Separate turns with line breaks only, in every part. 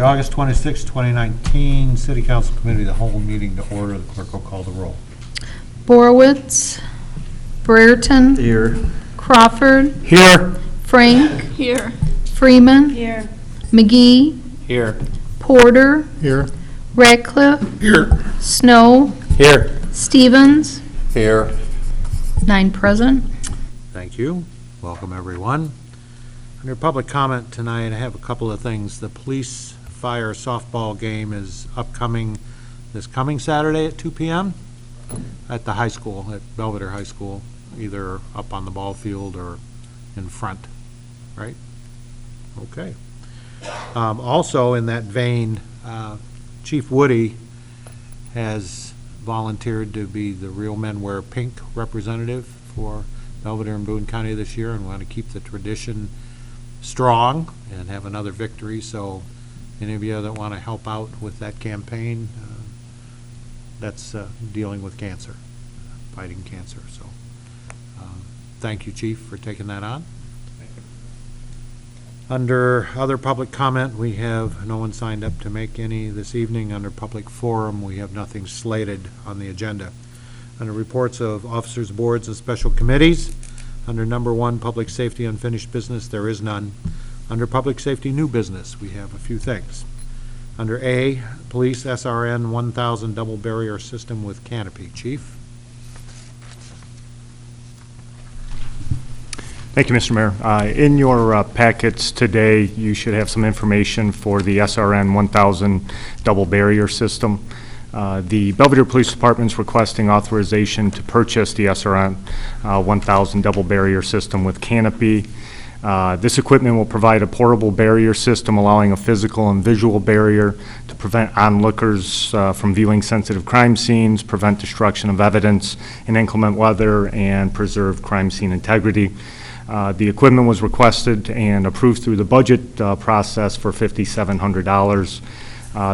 the August 26, 2019 City Council Committee, the whole meeting to order. The clerk will call the roll.
Borowitz. Brereton.
Here.
Crawford.
Here.
Frank.
Here.
Freeman.
Here.
McGee.
Here.
Porter.
Here.
Ratcliffe.
Here.
Snow.
Here.
Stevens.
Here.
9 present.
Thank you. Welcome, everyone. Under public comment tonight, I have a couple of things. The police fire softball game is upcoming this coming Saturday at 2 p.m. at the high school, at Belvidere High School, either up on the ball field or in front, right? Okay. Also, in that vein, Chief Woody has volunteered to be the Real Men Wear Pink representative for Belvidere and Boone County this year, and want to keep the tradition strong and have another victory. So any of you that want to help out with that campaign, that's dealing with cancer, fighting cancer. So thank you, Chief, for taking that on.
Thank you.
Under other public comment, we have no one signed up to make any this evening. Under public forum, we have nothing slated on the agenda. Under reports of officers, boards, and special committees, under number 1, public safety unfinished business, there is none. Under public safety new business, we have a few things. Under A, police SRN 1000 double barrier system with canopy. Chief?
Thank you, Mr. Mayor. In your packets today, you should have some information for the SRN 1000 double barrier system. The Belvidere Police Department is requesting authorization to purchase the SRN 1000 double barrier system with canopy. This equipment will provide a portable barrier system allowing a physical and visual barrier to prevent onlookers from viewing sensitive crime scenes, prevent destruction of evidence in inclement weather, and preserve crime scene integrity. The equipment was requested and approved through the budget process for $5,700.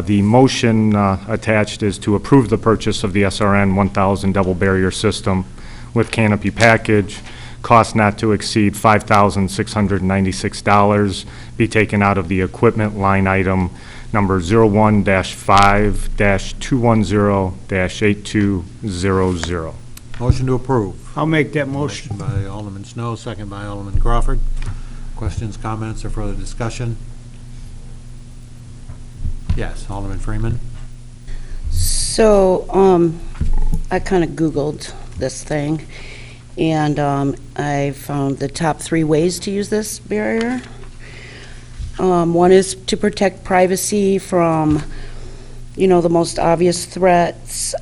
The motion attached is to approve the purchase of the SRN 1000 double barrier system with canopy package, cost not to exceed $5,696, be taken out of the equipment line item number 01-5-210-8200.
Motion to approve.
I'll make that motion.
Motion by Alderman Snow, second by Alderman Crawford. Questions, comments, or further discussion? Yes, Alderman Freeman.
So, I kind of Googled this thing, and I found the top 3 ways to use this barrier. One is to protect privacy from, the most obvious threats,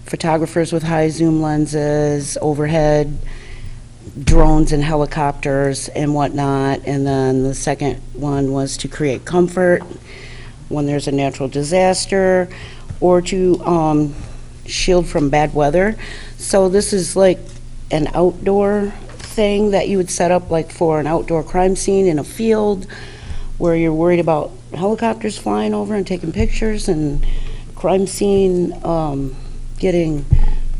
photographers with high zoom lenses, overhead, drones and helicopters and whatnot. And then the second one was to create comfort when there's a natural disaster, or to shield from bad weather. So this is like an outdoor thing that you would set up like for an outdoor crime scene in a field where you're worried about helicopters flying over and taking pictures and crime scene getting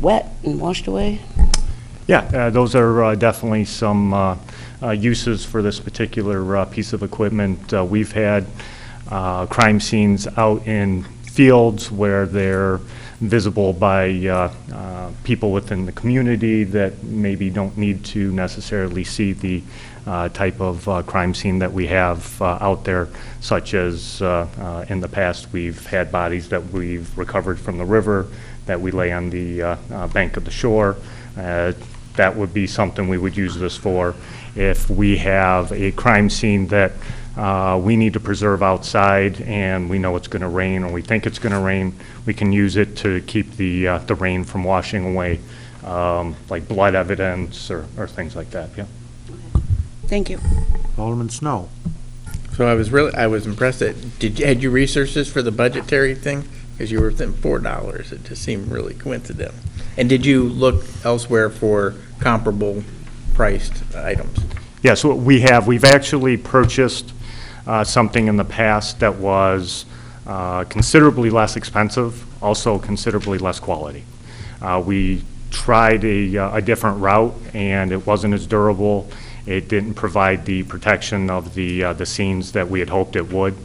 wet and washed away.
Yeah, those are definitely some uses for this particular piece of equipment. We've had crime scenes out in fields where they're visible by people within the community that maybe don't need to necessarily see the type of crime scene that we have out there, such as in the past we've had bodies that we've recovered from the river that we lay on the bank of the shore. That would be something we would use this for. If we have a crime scene that we need to preserve outside and we know it's going to rain or we think it's going to rain, we can use it to keep the rain from washing away, like blood evidence or things like that. Yeah.
Thank you.
Alderman Snow.
So I was impressed that, had you researched this for the budgetary thing? Because you were within $4. It just seemed really coincidental. And did you look elsewhere for comparable priced items?
Yes, we've actually purchased something in the past that was considerably less expensive, also considerably less quality. We tried a different route and it wasn't as durable It didn't provide the protection of the scenes that we had hoped it would.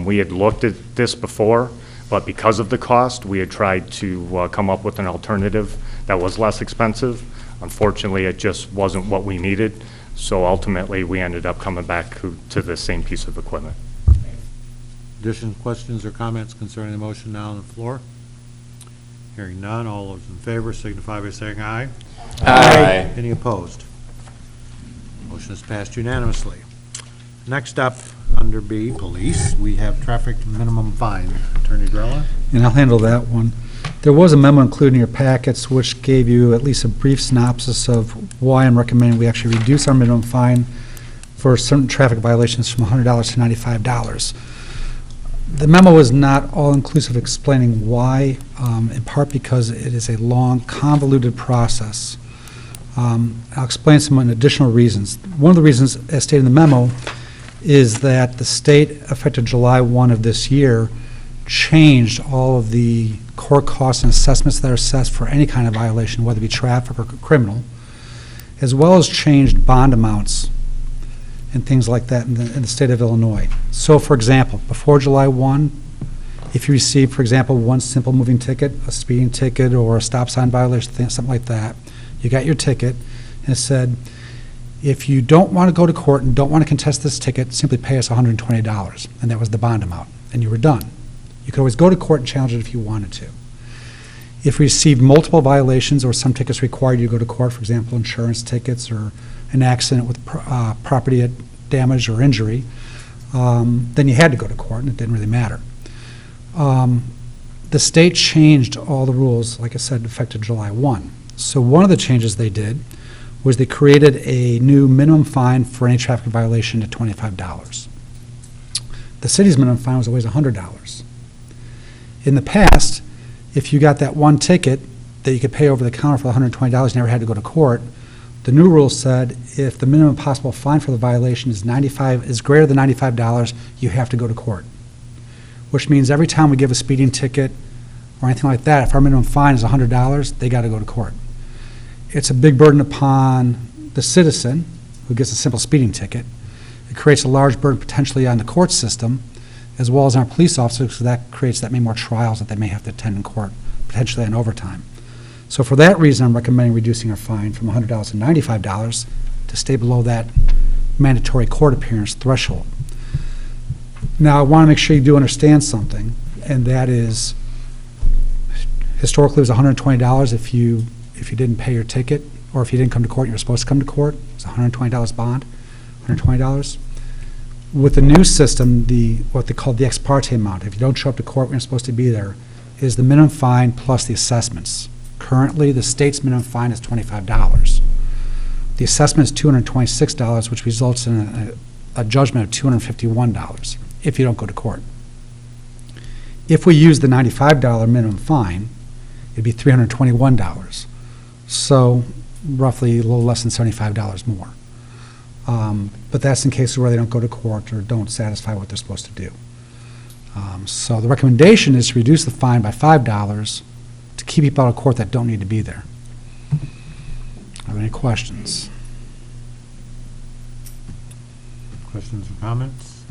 We had looked at this before, but because of the cost, we had tried to come up with an alternative that was less expensive. Unfortunately, it just wasn't what we needed, so ultimately, we ended up coming back to the same piece of equipment.
Additions, questions, or comments concerning the motion now on the floor? Hearing none, all those in favor signify by saying aye.
Aye.
Any opposed? Motion is passed unanimously. Next up, under B, police, we have traffic minimum fine. Attorney Drella?
And I'll handle that one. There was a memo included in your packets which gave you at least a brief synopsis of why I'm recommending we actually reduce our minimum fine for certain traffic violations from $100 to $95. The memo is not all-inclusive explaining why, in part because it is a long, convoluted process. I'll explain some additional reasons. One of the reasons, as stated in the memo, is that the state, effective July 1 of this year, changed all of the court costs and assessments that are assessed for any kind of violation, whether it be traffic or criminal, as well as changed bond amounts and things like that in the state of Illinois. So, for example, before July 1, if you received, for example, one simple moving ticket, a speeding ticket, or a stop sign violation, something like that, you got your ticket, and it said, if you don't want to go to court and don't want to contest this ticket, simply pay us $120, and that was the bond amount, and you were done. You could always go to court and challenge it if you wanted to. If you received multiple violations or some tickets required you to go to court, for example, insurance tickets or an accident with property damage or injury, then you had to go to court, and it didn't really matter. The state changed all the rules, like I said, effective July 1. So one of the changes they did was they created a new minimum fine for any traffic violation at $25. The city's minimum fine was always $100. In the past, if you got that one ticket that you could pay over the counter for $120, you never had to go to court, the new rule said if the minimum possible fine for the violation is greater than $95, you have to go to court. Which means every time we give a speeding ticket or anything like that, if our minimum fine is $100, they got to go to court. It's a big burden upon the citizen who gets a simple speeding ticket. It creates a large burden potentially on the court system, as well as our police officers, so that creates that many more trials that they may have to attend in court, potentially on overtime. So for that reason, I'm recommending reducing our fine from $100 to $95 to stay below that mandatory court appearance threshold. Now, I want to make sure you do understand something, and that is, historically, it was $120 if you didn't pay your ticket, or if you didn't come to court, you were supposed to come to court. It's $120 bond, $120. With the new system, what they call the ex parte amount, if you don't show up to court when you're supposed to be there, is the minimum fine plus the assessments. Currently, the state's minimum fine is $25. The assessment is $226, which results in a judgment of $251 if you don't go to court. If we use the $95 minimum fine, it'd be $321. So roughly a little less than $75 more. But that's in cases where they don't go to court or don't satisfy what they're supposed to do. So the recommendation is to reduce the fine by $5 to keep people out of court that don't need to be there. Have any questions?
Questions or comments?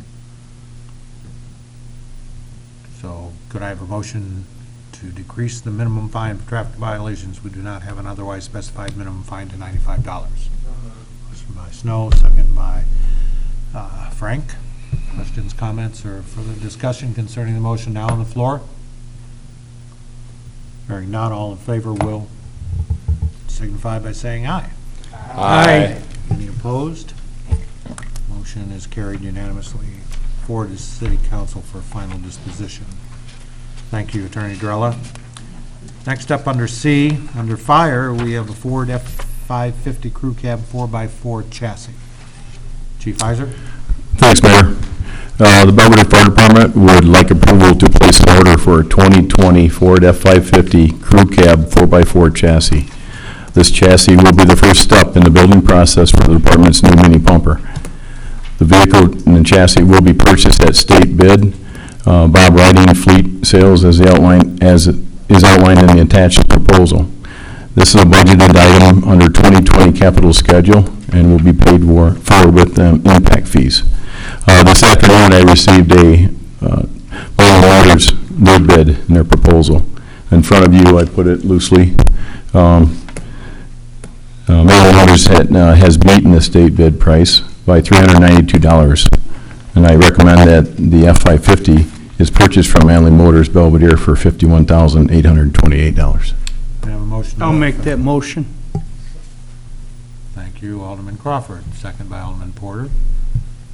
So could I have a motion to decrease the minimum fine for traffic violations we do not have an otherwise specified minimum fine to $95? Motion by Snow, second by Frank. Questions, comments, or further discussion concerning the motion now on the floor? Hearing none, all in favor will signify by saying aye.
Aye.
Any opposed? Motion is carried unanimously. Forward to City Council for final disposition. Thank you, Attorney Drella. Next up under C, under fire, we have a Ford F-550 Crew Cab 4x4 chassis. Chief Iser?
Thanks, Mayor. The Belvidere Fire Department would like approval to place an order for a 2020 Ford F-550 Crew Cab 4x4 chassis. This chassis will be the first step in the building process for the department's new mini pumper. The vehicle and the chassis will be purchased at state bid. Bob Riding Fleet Sales as outlined in the attached proposal. This is a budgeted item under 2020 capital schedule and will be paid for with impact fees. This afternoon, I received a General Motors, their bid and their proposal. In front of you, I put it loosely. General Motors has beaten the state bid price by $392, and I recommend that the F-550 is purchased from Manley Motors Belvidere for $51,828.
We have a motion.
I'll make that motion.
Thank you, Alderman Crawford, second by Alderman Porter.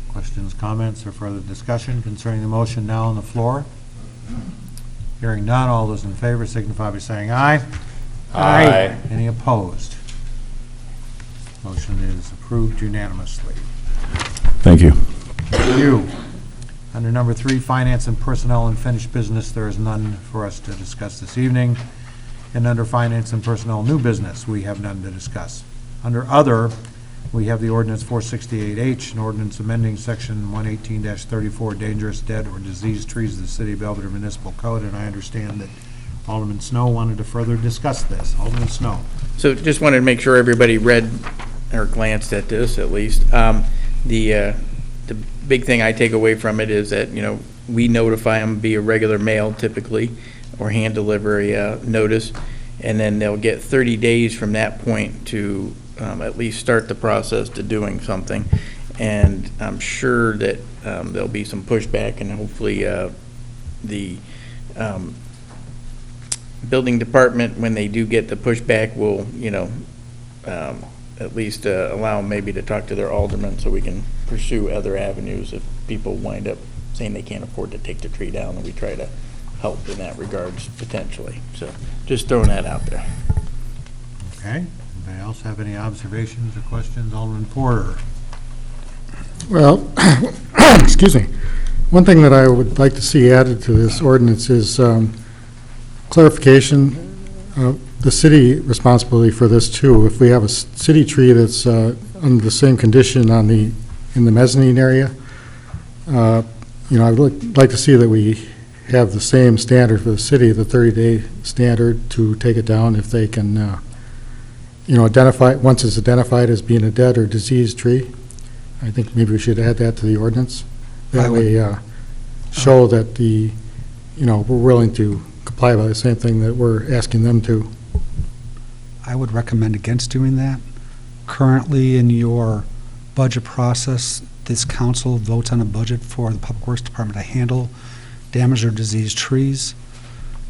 Questions, comments, or further discussion concerning the motion now on the floor? Hearing none, all those in favor signify by saying aye.
Aye.
Any opposed? Motion is approved unanimously.
Thank you.
Thank you. Under number 3, Finance and Personnel Unfinished Business, there is none for us to discuss this evening. And under Finance and Personnel New Business, we have none to discuss. Under Other, we have the ordinance 468H, an ordinance amending section 118-34, dangerous, dead, or diseased trees of the City of Belvidere Municipal Code, and I understand that Alderman Snow wanted to further discuss this. Alderman Snow.
So just wanted to make sure everybody read or glanced at this at least. The big thing I take away from it is that, we notify them via regular mail typically, or hand deliver a notice, and then they'll get 30 days from that point to at least start the process to doing something. And I'm sure that there'll be some pushback, and hopefully the building department, when they do get the pushback, will, at least allow them maybe to talk to their alderman so we can pursue other avenues if people wind up saying they can't afford to take the tree down, and we try to help in that regards potentially. So just throwing that out there.
Okay. Anybody else have any observations or questions? Alderman Porter.
Well, excuse me. One thing that I would like to see added to this ordinance is clarification of the city responsibility for this too. If we have a city tree that's under the same condition in the mezzanine area, I would like to see that we have the same standard for the city, the 30-day standard to take it down if they can, identify, once it's identified as being a dead or diseased tree. I think maybe we should add that to the ordinance. That way show that we're willing to comply by the same thing that we're asking them to.
I would recommend against doing that. Currently, in your budget process, this council votes on a budget for the Public Works Department to handle damaged or diseased trees.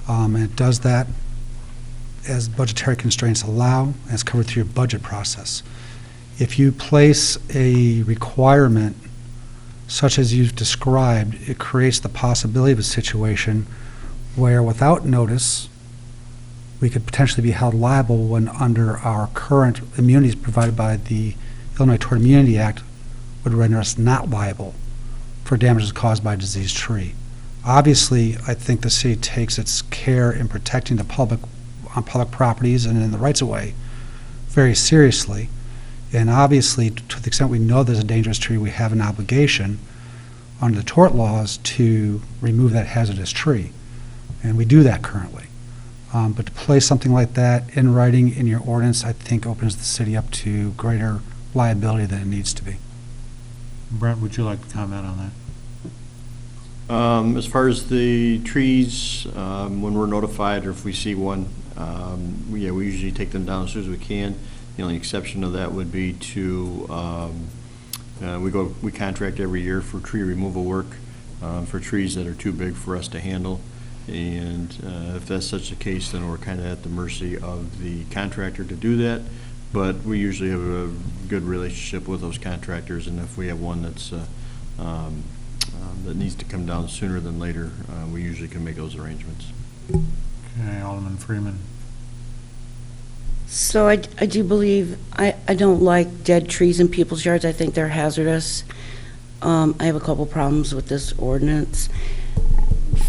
And it does that as budgetary constraints allow, and it's covered through your budget process. If you place a requirement such as you've described, it creates the possibility of a situation where without notice, we could potentially be held liable when under our current immunities provided by the Illinois Tort Immunity Act would render us not liable for damages caused by a diseased tree. Obviously, I think the city takes its care in protecting the public on public properties and in the rights-of-way very seriously. And obviously, to the extent we know there's a dangerous tree, we have an obligation under the tort laws to remove that hazardous tree. And we do that currently. But to place something like that in writing in your ordinance, I think opens the city up to greater liability than it needs to be.
Brent, would you like to comment on that?
As far as the trees, when we're notified or if we see one, we usually take them down as soon as we can. The only exception of that would be to, we contract every year for tree removal work for trees that are too big for us to handle. And if that's such a case, then we're kind of at the mercy of the contractor to do that. But we usually have a good relationship with those contractors, and if we have one that's that needs to come down sooner than later, we usually can make those arrangements.
Okay, Alderman Freeman.
So I do believe, I don't like dead trees in people's yards. I think they're hazardous. I have a couple problems with this ordinance.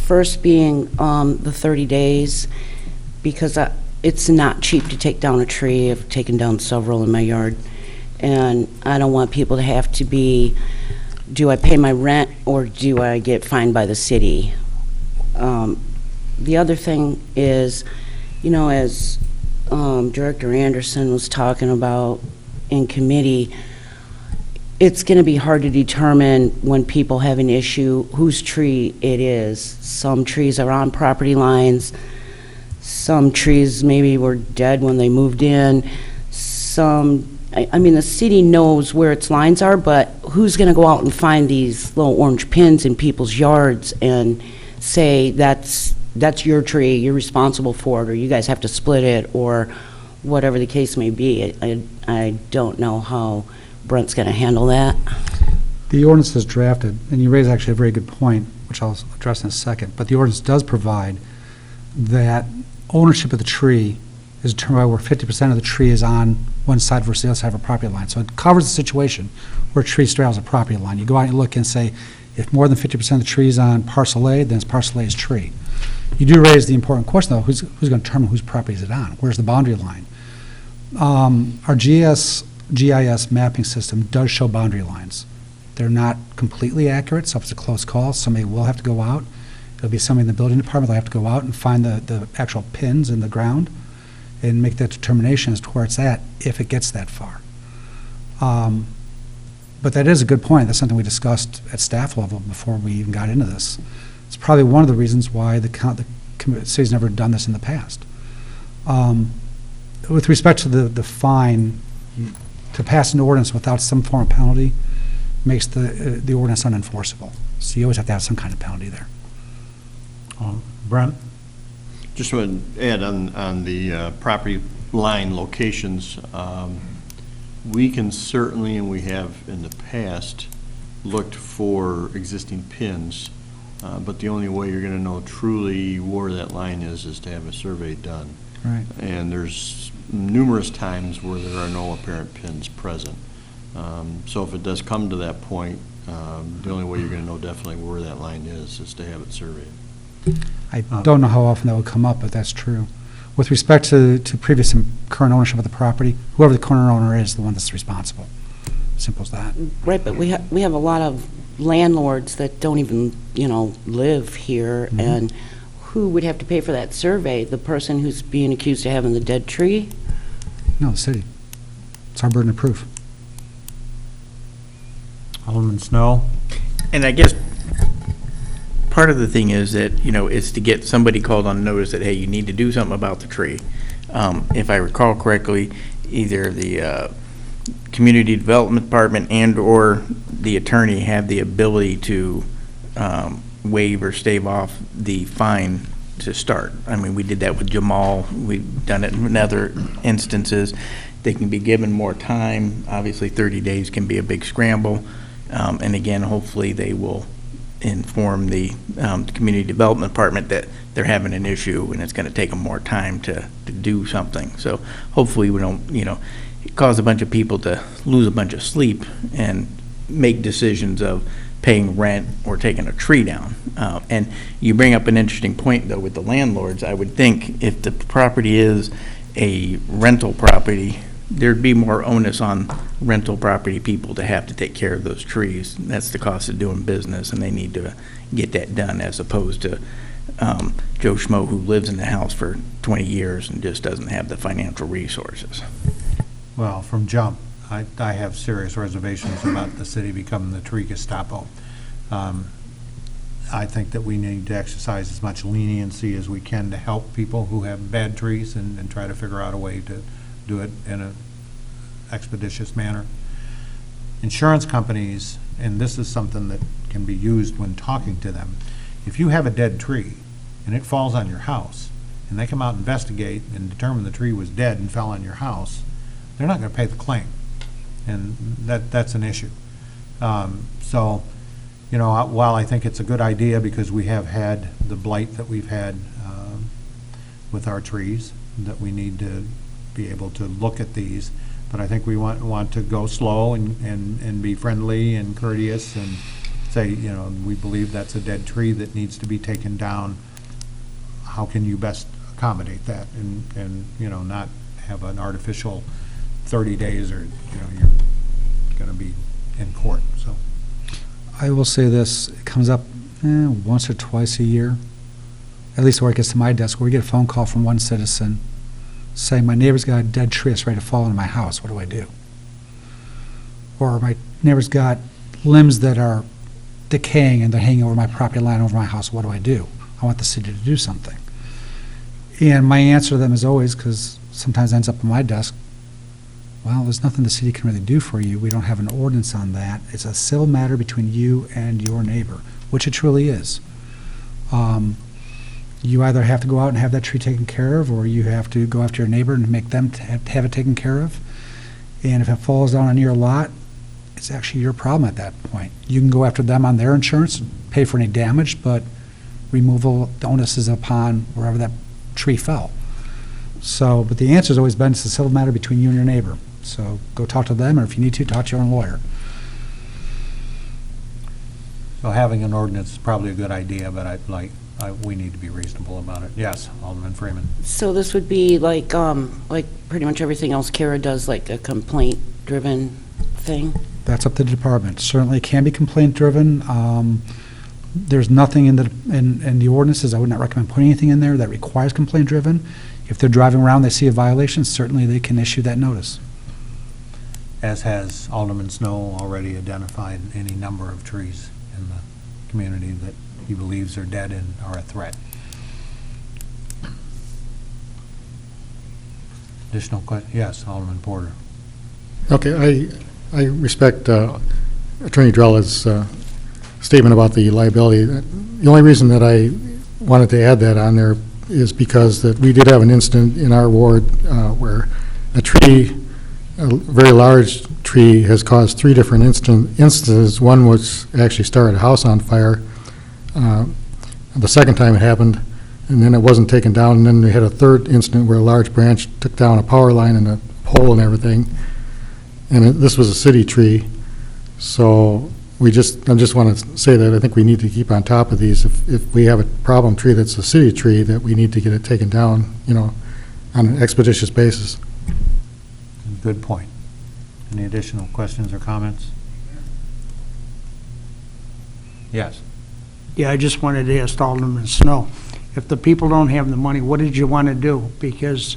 First being the 30 days, because it's not cheap to take down a tree. I've taken down several in my yard, and I don't want people to have to be, do I pay my rent or do I get fined by the city? The other thing is, as Director Anderson was talking about in committee, it's going to be hard to determine when people have an issue whose tree it is. Some trees are on property lines. Some trees maybe were dead when they moved in. I mean, the city knows where its lines are, but who's going to go out and find these little orange pins in people's yards and say, that's your tree, you're responsible for it, or you guys have to split it, or whatever the case may be. I don't know how Brent's going to handle that.
The ordinance is drafted, and you raise actually a very good point, which I'll address in a second, but the ordinance does provide that ownership of the tree is determined by where 50% of the tree is on one side versus the other side of a property line. So it covers the situation where a tree straddles a property line. You go out and look and say, if more than 50% of the tree is on parcel A, then it's parcel A's tree. You do raise the important question, though, who's going to determine whose property is it on? Where's the boundary line? Our GIS mapping system does show boundary lines. They're not completely accurate, so if it's a close call, somebody will have to go out. It'll be somebody in the building department that'll have to go out and find the actual pins in the ground and make that determination as to where it's at, if it gets that far. But that is a good point. That's something we discussed at staff level before we even got into this. It's probably one of the reasons why the city's never done this in the past. With respect to the fine, to pass an ordinance without some form of penalty makes the ordinance unenforceable. So you always have to have some kind of penalty there.
Brent?
Just want to add on the property line locations, we can certainly, and we have in the past, looked for existing pins, but the only way you're going to know truly where that line is to have a survey done.
Right.
And there's numerous times where there are no apparent pins present. So if it does come to that point, the only way you're going to know definitely where that line is to have it surveyed.
I don't know how often that would come up, but that's true. With respect to previous and current ownership of the property, whoever the current owner is the one that's responsible. Simple as that.
Right, but we have a lot of landlords that don't even, live here,
Mm-hmm.
and who would have to pay for that survey? The person who's being accused of having the dead tree?
No, the city. It's our burden of proof.
Alderman Snow?
And I guess part of the thing is that, it's to get somebody called on notice that, hey, you need to do something about the tree. If I recall correctly, either the Community Development Department and/or the attorney have the ability to waive or stave off the fine to start. I mean, we did that with Jamal. We've done it in other instances. They can be given more time. Obviously, 30 days can be a big scramble. And again, hopefully they will inform the Community Development Department that they're having an issue and it's going to take them more time to do something. So hopefully we don't, cause a bunch of people to lose a bunch of sleep and make decisions of paying rent or taking a tree down. And you bring up an interesting point, though, with the landlords. I would think if the property is a rental property, there'd be more onus on rental property people to have to take care of those trees. That's the cost of doing business, and they need to get that done, as opposed to Joe Schmo who lives in the house for 20 years and just doesn't have the financial resources.
Well, from jump, I have serious reservations about the city becoming the tree Gestapo. I think that we need to exercise as much leniency as we can to help people who have bad trees and try to figure out a way to do it in an expeditious manner. Insurance companies, and this is something that can be used when talking to them, if you have a dead tree and it falls on your house, and they come out and investigate and determine the tree was dead and fell on your house, they're not going to pay the claim. And that's an issue. So, while I think it's a good idea because we have had the blight that we've had with our trees, that we need to be able to look at these, but I think we want to go slow and be friendly and courteous and say, we believe that's a dead tree that needs to be taken down. How can you best accommodate that and not have an artificial 30 days or, you're going to be in court, so.
I will say this, it comes up once or twice a year, at least where it gets to my desk, where we get a phone call from one citizen saying, my neighbor's got a dead tree that's ready to fall into my house, what do I do? Or my neighbor's got limbs that are decaying and they're hanging over my property line, over my house, what do I do? I want the city to do something. And my answer to them is always, because sometimes it ends up on my desk, well, there's nothing the city can really do for you. We don't have an ordinance on that. It's a civil matter between you and your neighbor, which it truly is. You either have to go out and have that tree taken care of, or you have to go after your neighbor and make them have it taken care of. And if it falls down on your lot, it's actually your problem at that point. You can go after them on their insurance, pay for any damage, but removal, the onus is upon wherever that tree fell. So, but the answer's always been, it's a civil matter between you and your neighbor. So go talk to them, or if you need to, talk to your own lawyer.
So having an ordinance is probably a good idea, but we need to be reasonable about it. Yes, Alderman Freeman.
So this would be like pretty much everything else Kara does, like a complaint-driven thing?
That's up to the department. Certainly it can be complaint-driven. There's nothing in the ordinances, I would not recommend putting anything in there that requires complaint-driven. If they're driving around, they see a violation, certainly they can issue that notice.
As has Alderman Snow already identified any number of trees in the community that he believes are dead and are a threat. Additional question? Yes, Alderman Porter.
Okay, I respect Attorney Drella's statement about the liability. The only reason that I wanted to add that on there is because that we did have an incident in our ward where a tree, a very large tree, has caused 3 different instances. One was actually started a house on fire. The second time it happened, and then it wasn't taken down, and then we had a third incident where a large branch took down a power line and a pole and everything. And this was a city tree. So I just want to say that I think we need to keep on top of these. If we have a problem tree that's a city tree, that we need to get it taken down, on an expeditious basis.
Good point. Any additional questions or comments? Yes.
Yeah, I just wanted to ask Alderman Snow, if the people don't have the money, what did you want to do? Because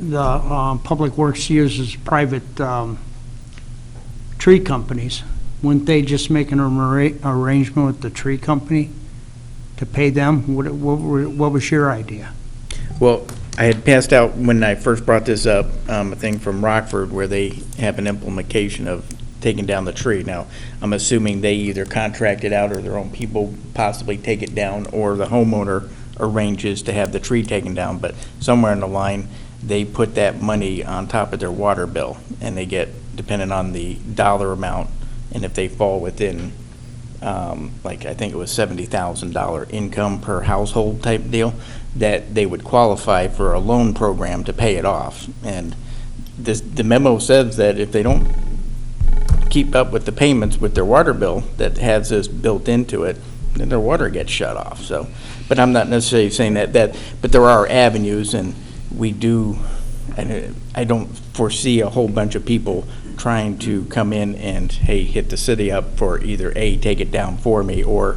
the Public Works uses private tree companies. Wouldn't they just make an arrangement with the tree company to pay them? What was your idea?
Well, I had passed out, when I first brought this up, a thing from Rockford where they have an implementation of taking down the tree. Now, I'm assuming they either contract it out or their own people possibly take it down, or the homeowner arranges to have the tree taken down. But somewhere in the line, they put that money on top of their water bill, and they get, depending on the dollar amount, and if they fall within, like I think it was $70,000 income per household type deal, that they would qualify for a loan program to pay it off. And the memo says that if they don't keep up with the payments with their water bill that has this built into it, then their water gets shut off. So, but I'm not necessarily saying that, but there are avenues, and we do, and I don't foresee a whole bunch of people trying to come in and, hey, hit the city up for either A, take it down for me, or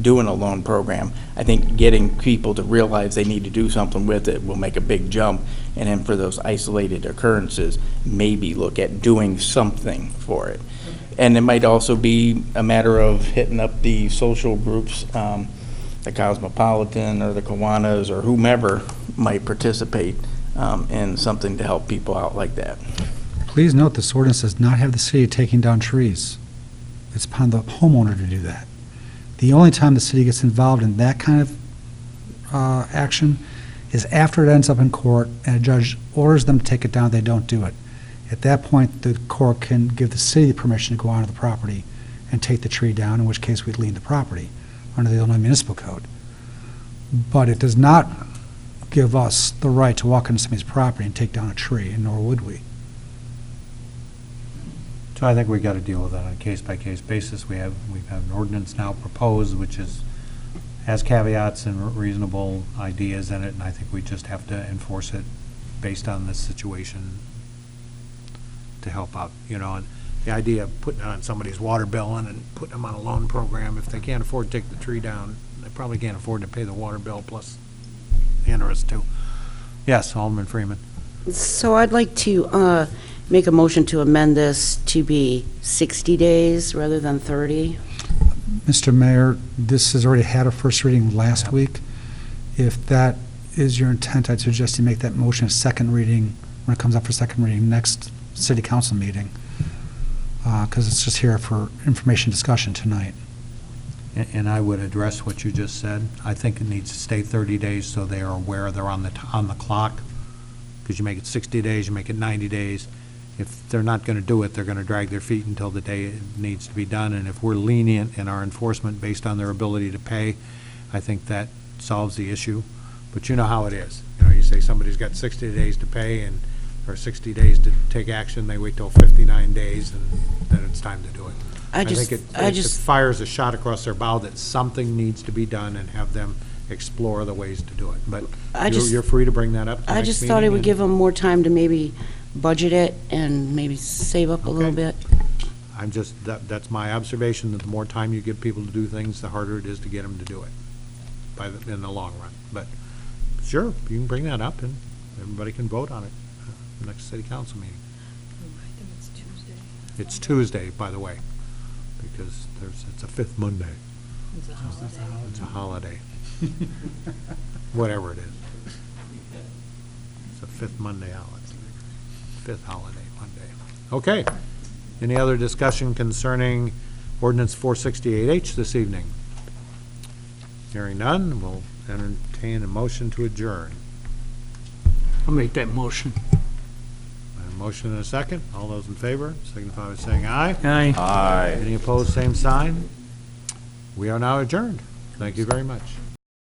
doing a loan program. I think getting people to realize they need to do something with it will make a big jump. And then for those isolated occurrences, maybe look at doing something for it. And it might also be a matter of hitting up the social groups, the Cosmopolitan or the Kiwanis or whomever might participate in something to help people out like that.
Please note, this ordinance does not have the city taking down trees. It's upon the homeowner to do that. The only time the city gets involved in that kind of action is after it ends up in court and a judge orders them to take it down, they don't do it. At that point, the court can give the city permission to go onto the property and take the tree down, in which case we'd lien the property under the Illinois Municipal Code. But it does not give us the right to walk into somebody's property and take down a tree, and nor would we.
So I think we got to deal with that on a case-by-case basis. We've had an ordinance now proposed, which has caveats and reasonable ideas in it, and I think we just have to enforce it based on this situation to help out. And the idea of putting it on somebody's water bill and putting them on a loan program, if they can't afford to take the tree down, they probably can't afford to pay the water bill plus the interest too. Yes, Alderman Freeman.
So I'd like to make a motion to amend this to be 60 days rather than 30.
Mr. Mayor, this has already had a first reading last week. If that is your intent, I'd suggest you make that motion a second reading, when it comes up for second reading, next city council meeting, because it's just here for information discussion tonight.
And I would address what you just said. I think it needs to stay 30 days so they are aware they're on the clock, because you make it 60 days, you make it 90 days. If they're not going to do it, they're going to drag their feet until the day it needs to be done. And if we're lenient in our enforcement based on their ability to pay, I think that solves the issue. But you know how it is. You know, you say somebody's got 60 days to pay or 60 days to take action, they wait till 59 days, and then it's time to do it. I think it fires a shot across their bow that something needs to be done and have them explore the ways to do it. But you're free to bring that up.
I just thought it would give them more time to maybe budget it and maybe save up a little bit.
I'm just, that's my observation, that the more time you give people to do things, the harder it is to get them to do it in the long run. But sure, you can bring that up and everybody can vote on it next city council meeting. It's Tuesday, by the way, because it's a fifth Monday. It's a holiday. Whatever it is. It's a fifth Monday holiday. Fifth holiday Monday. Okay. Any other discussion concerning ordinance 468H this evening? Hearing none, we'll entertain a motion to adjourn.
I'll make that motion.
A motion and a second. All those in favor, signify by saying aye.
Aye.
Aye.
Any opposed, same sign. We are now adjourned. Thank you very much.